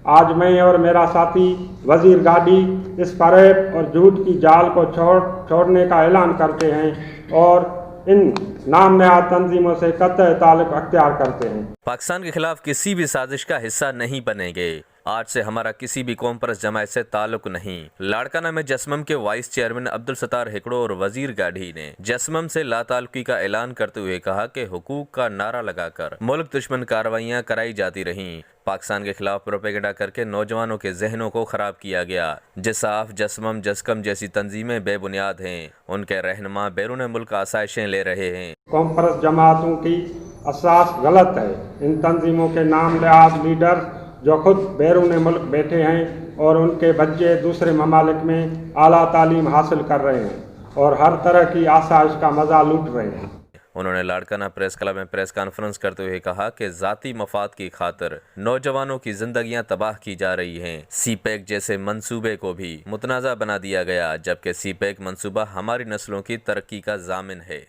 आज मैं और मेरा साथी वजीर गाड़ी इस फरेब और झूठ की जाल को छोड़ने का ऐलान करते हैं और इन नाम नहाद तंजीमों से कतई ताल्लुक अख्तियार करते हैं। पाकिस्तान के खिलाफ किसी भी साजिश का हिस्सा नहीं बनेंगे। आज से हमारा किसी भी कौम परस्त जमात से ताल्लुक नहीं। लाड़काना में जसमम के वाइस चेयरमैन अब्दुल सत्तार हिकड़ो और वजीर गाढ़ी ने जसमम से लाताल्लुकी का ऐलान करते हुए कहा कि हुकूक का नारा लगाकर मुल्क दुश्मन कार्रवाइयां कराई जाती रहीं। पाकिस्तान के खिलाफ प्रोपेगेंडा करके नौजवानों के जहनों को खराब किया गया। जिसाफ, जसमम, जसकम जैसी तंजीमें बेबुनियाद हैं। उनके रहनुमा बैरून मुल्क आसाइशें ले रहे हैं। कौम परस्त जमातों की असास गलत है। इन तंजीमों के नाम नहाद लीडर जो खुद बैरून मुल्क बैठे हैं और उनके बच्चे दूसरे ममालिक में आला तालीम हासिल कर रहे हैं और हर तरह की आसाइश का मजा लूट रहे हैं। उन्होंने लाड़काना प्रेस क्लब में प्रेस कॉन्फ्रेंस करते हुए कहा कि जाती मफाद की खातिर नौजवानों की जिंदगियां तबाह की जा रही हैं। सीपैक जैसे मंसूबे को भी मुतनाज़ा बना दिया गया, जबकि सीपैक मंसूबा हमारी नस्लों की तरक्की का जामिन है।